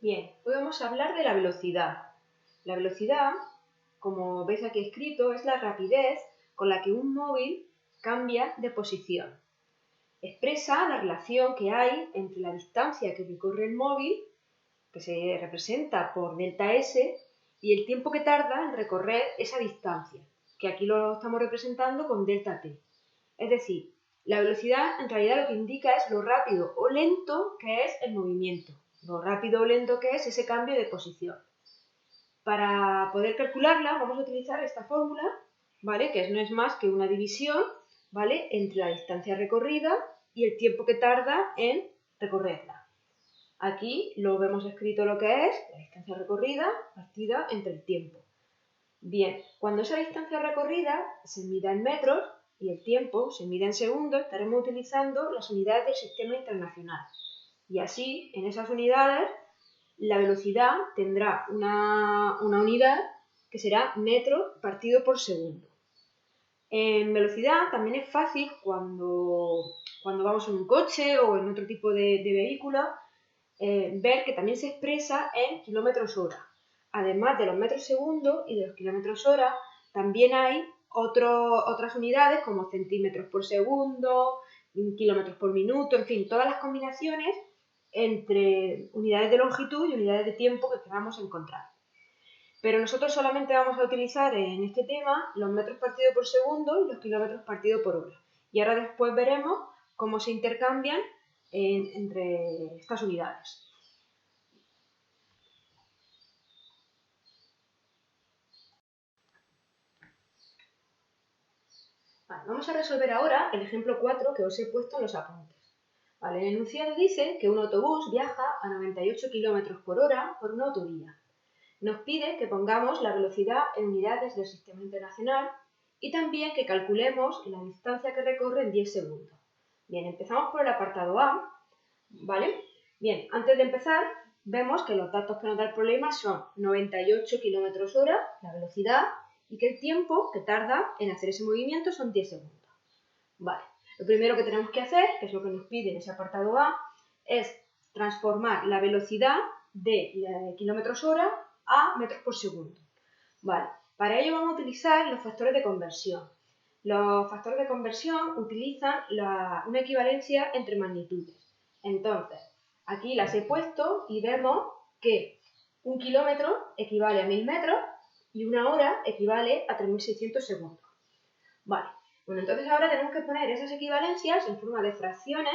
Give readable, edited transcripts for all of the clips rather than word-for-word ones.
Bien, hoy vamos a hablar de la velocidad. La velocidad, como veis aquí escrito, es la rapidez con la que un móvil cambia de posición. Expresa la relación que hay entre la distancia que recorre el móvil, que se representa por delta S, y el tiempo que tarda en recorrer esa distancia, que aquí lo estamos representando con delta T. Es decir, la velocidad en realidad lo que indica es lo rápido o lento que es el movimiento, lo rápido o lento que es ese cambio de posición. Para poder calcularla vamos a utilizar esta fórmula, ¿vale? Que no es más que una división, ¿vale? Entre la distancia recorrida y el tiempo que tarda en recorrerla. Aquí lo vemos escrito lo que es la distancia recorrida partida entre el tiempo. Bien, cuando esa distancia recorrida se mida en metros y el tiempo se mide en segundos, estaremos utilizando las unidades del sistema internacional. Y así, en esas unidades, la velocidad tendrá una unidad que será metro partido por segundo. En velocidad también es fácil cuando vamos en un coche o en otro tipo de vehículo, ver que también se expresa en kilómetros hora. Además de los metros segundo y de los kilómetros hora, también hay otras unidades como centímetros por segundo, kilómetros por minuto, en fin, todas las combinaciones entre unidades de longitud y unidades de tiempo que queramos encontrar. Pero nosotros solamente vamos a utilizar en este tema los metros partido por segundo y los kilómetros partido por hora. Y ahora después veremos cómo se intercambian entre estas unidades. Vale, vamos a resolver ahora el ejemplo 4 que os he puesto en los apuntes. Vale, el enunciado dice que un autobús viaja a 98 km por hora por una autovía. Nos pide que pongamos la velocidad en unidades del sistema internacional y también que calculemos la distancia que recorre en 10 segundos. Bien, empezamos por el apartado A, ¿vale? Bien, antes de empezar, vemos que los datos que nos da el problema son 98 km hora, la velocidad, y que el tiempo que tarda en hacer ese movimiento son 10 segundos. Vale, lo primero que tenemos que hacer, que es lo que nos pide en ese apartado A, es transformar la velocidad de kilómetros hora a metros por segundo. Vale, para ello vamos a utilizar los factores de conversión. Los factores de conversión utilizan una equivalencia entre magnitudes. Entonces, aquí las he puesto y vemos que un kilómetro equivale a 1000 metros y una hora equivale a 3600 segundos. Vale, bueno, entonces ahora tenemos que poner esas equivalencias en forma de fracciones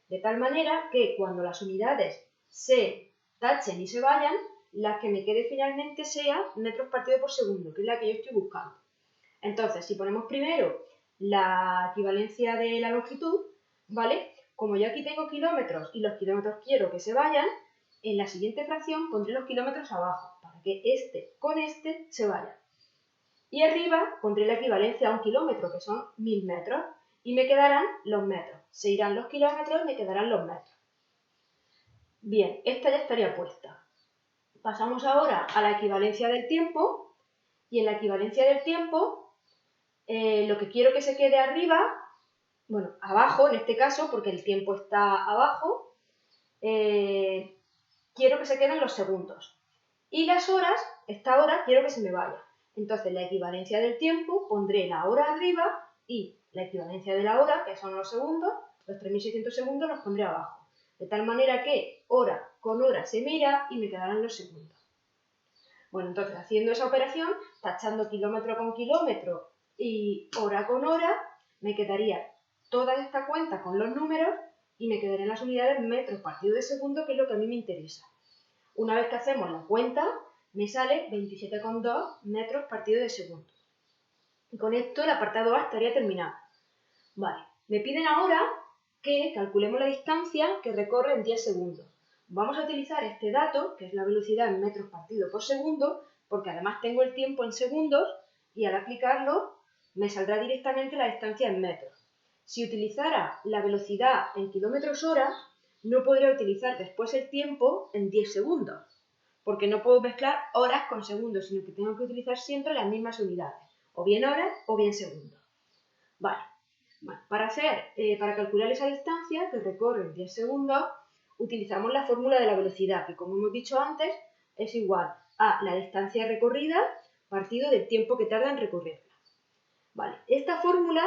de tal manera que cuando las unidades se tachen y se vayan, la que me quede finalmente sea metros partido por segundo, que es la que yo estoy buscando. Entonces, si ponemos primero la equivalencia de la longitud, ¿vale? Como yo aquí tengo kilómetros y los kilómetros quiero que se vayan, en la siguiente fracción pondré los kilómetros abajo, para que este con este se vayan. Y arriba pondré la equivalencia a un kilómetro, que son 1000 metros, y me quedarán los metros. Se irán los kilómetros y me quedarán los metros. Bien, esta ya estaría puesta. Pasamos ahora a la equivalencia del tiempo, y en la equivalencia del tiempo, lo que quiero que se quede arriba, bueno, abajo en este caso, porque el tiempo está abajo, quiero que se queden los segundos. Y las horas, esta hora quiero que se me vaya. Entonces, la equivalencia del tiempo, pondré la hora arriba y la equivalencia de la hora, que son los segundos, los 3600 segundos los pondré abajo. De tal manera que hora con hora se mira y me quedarán los segundos. Bueno, entonces, haciendo esa operación, tachando kilómetro con kilómetro y hora con hora, me quedaría toda esta cuenta con los números y me quedarían las unidades metros partido de segundo, que es lo que a mí me interesa. Una vez que hacemos la cuenta, me sale 27,2 metros partido de segundo. Y con esto el apartado A estaría terminado. Vale, me piden ahora que calculemos la distancia que recorre en 10 segundos. Vamos a utilizar este dato, que es la velocidad en metros partido por segundo, porque además tengo el tiempo en segundos y al aplicarlo me saldrá directamente la distancia en metros. Si utilizara la velocidad en kilómetros hora, no podría utilizar después el tiempo en 10 segundos, porque no puedo mezclar horas con segundos, sino que tengo que utilizar siempre las mismas unidades, o bien horas o bien segundos. Vale, para calcular esa distancia que recorre en 10 segundos, utilizamos la fórmula de la velocidad, que como hemos dicho antes, es igual a la distancia recorrida partido del tiempo que tarda en recorrerla. Vale, esta fórmula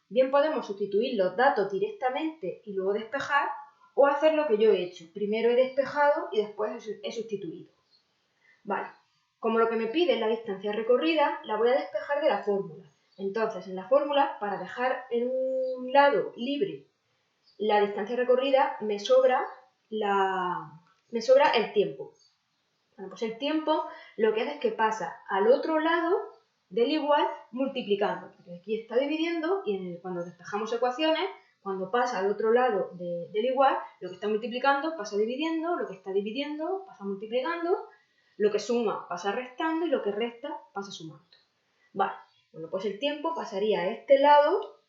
bien podemos sustituir los datos directamente y luego despejar, o hacer lo que yo he hecho. Primero he despejado y después he sustituido. Vale, como lo que me pide es la distancia recorrida, la voy a despejar de la fórmula. Entonces, en la fórmula, para dejar en un lado libre la distancia recorrida, me sobra el tiempo. Bueno, pues el tiempo lo que hace es que pasa al otro lado del igual multiplicando, porque aquí está dividiendo y cuando despejamos ecuaciones, cuando pasa al otro lado del igual, lo que está multiplicando pasa dividiendo, lo que está dividiendo pasa multiplicando, lo que suma pasa restando y lo que resta pasa sumando. Vale, bueno, pues el tiempo pasaría a este lado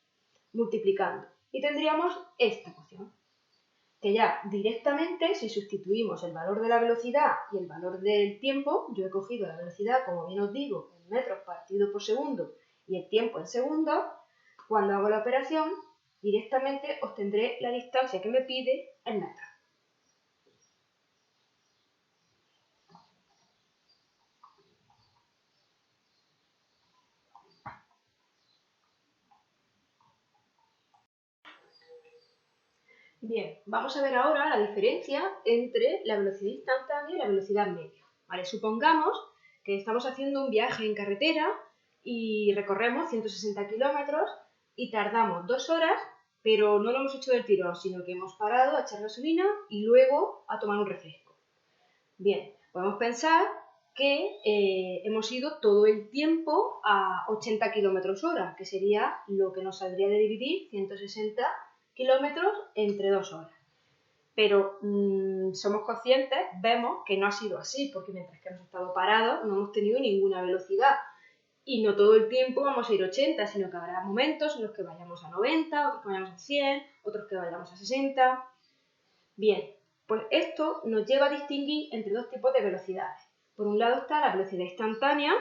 multiplicando y tendríamos esta ecuación, que ya directamente, si sustituimos el valor de la velocidad y el valor del tiempo, yo he cogido la velocidad, como bien os digo, en metros partido por segundo y el tiempo en segundos, cuando hago la operación, directamente obtendré la distancia que me pide en metros. Bien, vamos a ver ahora la diferencia entre la velocidad instantánea y la velocidad media. ¿Vale? Supongamos que estamos haciendo un viaje en carretera y recorremos 160 kilómetros y tardamos 2 horas, pero no lo hemos hecho del tirón, sino que hemos parado a echar gasolina y luego a tomar un refresco. Bien, podemos pensar que hemos ido todo el tiempo a 80 kilómetros hora, que sería lo que nos saldría de dividir 160 kilómetros entre 2 horas. Pero somos conscientes, vemos que no ha sido así, porque mientras que hemos estado parados no hemos tenido ninguna velocidad. Y no todo el tiempo vamos a ir 80, sino que habrá momentos en los que vayamos a 90, otros que vayamos a 100, otros que vayamos a 60. Bien, pues esto nos lleva a distinguir entre dos tipos de velocidades. Por un lado está la velocidad instantánea,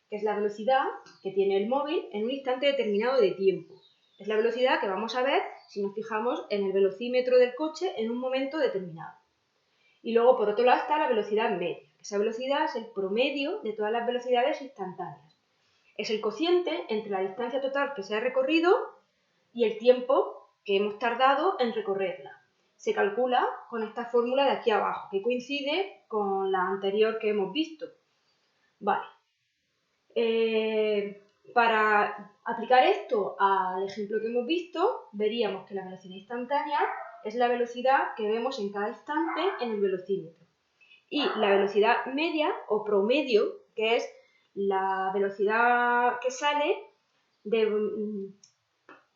que es la velocidad que tiene el móvil en un instante determinado de tiempo. Es la velocidad que vamos a ver si nos fijamos en el velocímetro del coche en un momento determinado. Y luego, por otro lado, está la velocidad media. Esa velocidad es el promedio de todas las velocidades instantáneas. Es el cociente entre la distancia total que se ha recorrido y el tiempo que hemos tardado en recorrerla. Se calcula con esta fórmula de aquí abajo, que coincide con la anterior que hemos visto. Vale. Para aplicar esto al ejemplo que hemos visto, veríamos que la velocidad instantánea es la velocidad que vemos en cada instante en el velocímetro. Y la velocidad media o promedio, que es la velocidad que sale de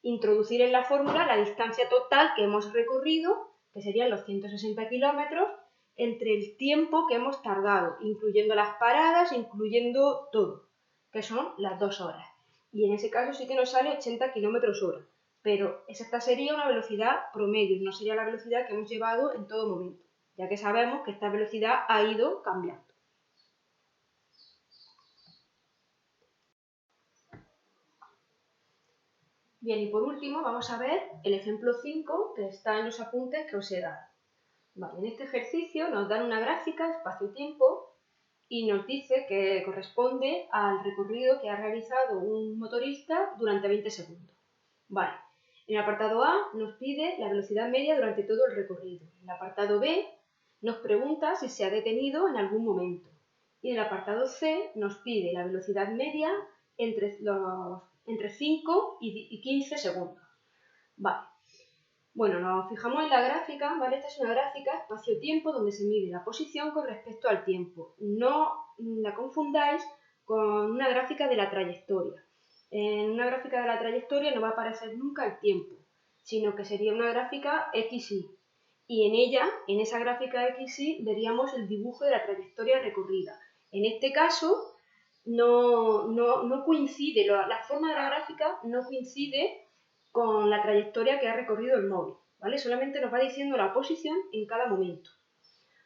introducir en la fórmula la distancia total que hemos recorrido, que serían los 160 kilómetros, entre el tiempo que hemos tardado, incluyendo las paradas, incluyendo todo, que son las 2 horas. Y en ese caso sí que nos sale 80 kilómetros hora, pero esta sería una velocidad promedio, no sería la velocidad que hemos llevado en todo momento, ya que sabemos que esta velocidad ha ido cambiando. Bien, y por último vamos a ver el ejemplo 5 que está en los apuntes que os he dado. Vale, en este ejercicio nos dan una gráfica espacio-tiempo y nos dice que corresponde al recorrido que ha realizado un motorista durante 20 segundos. Vale, en el apartado A nos pide la velocidad media durante todo el recorrido. En el apartado B nos pregunta si se ha detenido en algún momento. Y en el apartado C nos pide la velocidad media entre 5 y 15 segundos. Vale. Bueno, nos fijamos en la gráfica, ¿vale? Esta es una gráfica espacio-tiempo donde se mide la posición con respecto al tiempo. No la confundáis con una gráfica de la trayectoria. En una gráfica de la trayectoria no va a aparecer nunca el tiempo, sino que sería una gráfica XY. Y en ella, en esa gráfica XY, veríamos el dibujo de la trayectoria recorrida. En este caso, no coincide, la forma de la gráfica no coincide con la trayectoria que ha recorrido el móvil, ¿vale? Solamente nos va diciendo la posición en cada momento.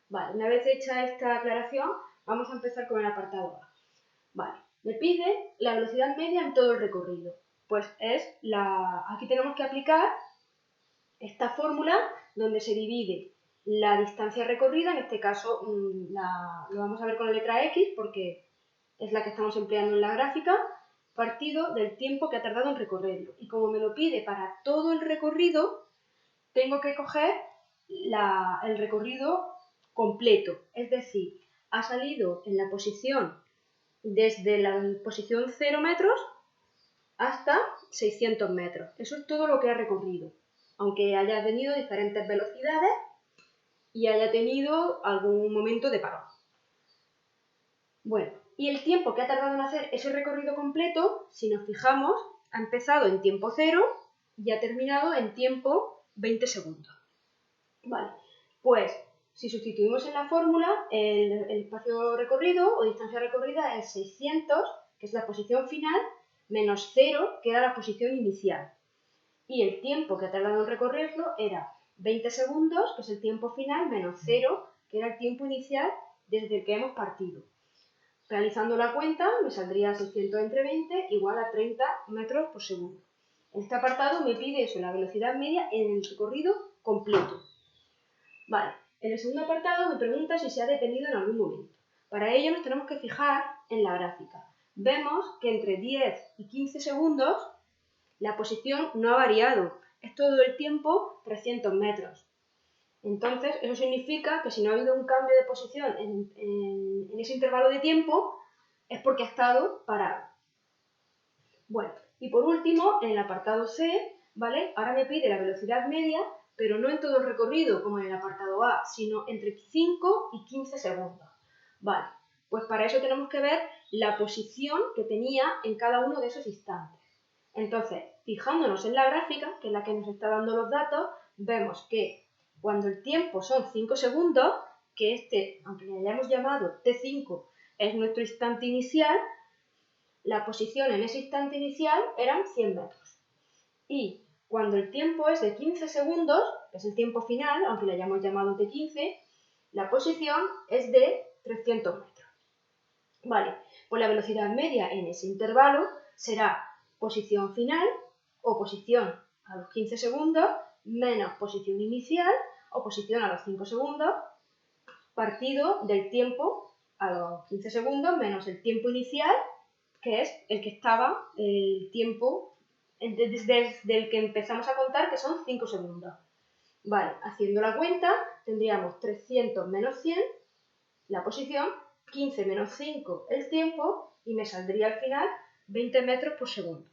Vale, una vez hecha esta aclaración, vamos a empezar con el apartado A. Vale, me pide la velocidad media en todo el recorrido. Pues aquí tenemos que aplicar esta fórmula donde se divide la distancia recorrida, en este caso lo vamos a ver con la letra X porque es la que estamos empleando en la gráfica, partido del tiempo que ha tardado en recorrerlo. Y como me lo pide para todo el recorrido, tengo que coger el recorrido completo, es decir, ha salido en la posición desde la posición 0 metros hasta 600 metros. Eso es todo lo que ha recorrido, aunque haya tenido diferentes velocidades y haya tenido algún momento de parón. Bueno, y el tiempo que ha tardado en hacer ese recorrido completo, si nos fijamos, ha empezado en tiempo 0 y ha terminado en tiempo 20 segundos. Vale, pues si sustituimos en la fórmula, el espacio recorrido o distancia recorrida es 600, que es la posición final, menos 0, que era la posición inicial. Y el tiempo que ha tardado en recorrerlo era 20 segundos, que es el tiempo final, menos 0, que era el tiempo inicial desde el que hemos partido. Realizando la cuenta, me saldría 600 entre 20 igual a 30 metros por segundo. En este apartado me pide eso, la velocidad media en el recorrido completo. Vale, en el segundo apartado me pregunta si se ha detenido en algún momento. Para ello nos tenemos que fijar en la gráfica. Vemos que entre 10 y 15 segundos la posición no ha variado, es todo el tiempo 300 metros. Entonces, eso significa que si no ha habido un cambio de posición en ese intervalo de tiempo, es porque ha estado parado. Bueno, y por último, en el apartado C, ¿vale? Ahora me pide la velocidad media, pero no en todo el recorrido, como en el apartado A, sino entre 5 y 15 segundos. Vale, pues para eso tenemos que ver la posición que tenía en cada uno de esos instantes. Entonces, fijándonos en la gráfica, que es la que nos está dando los datos, vemos que cuando el tiempo son 5 segundos, que este, aunque le hayamos llamado T5, es nuestro instante inicial, la posición en ese instante inicial eran 100 metros. Y cuando el tiempo es de 15 segundos, que es el tiempo final, aunque le hayamos llamado T15, la posición es de 300 metros. Vale, pues la velocidad media en ese intervalo será posición final o posición a los 15 segundos menos posición inicial o posición a los 5 segundos partido del tiempo a los 15 segundos menos el tiempo inicial, que es el que estaba el tiempo desde el que empezamos a contar, que son 5 segundos. Vale, haciendo la cuenta tendríamos 300 menos 100, la posición, 15 menos 5 el tiempo y me saldría al final 20 metros por segundo.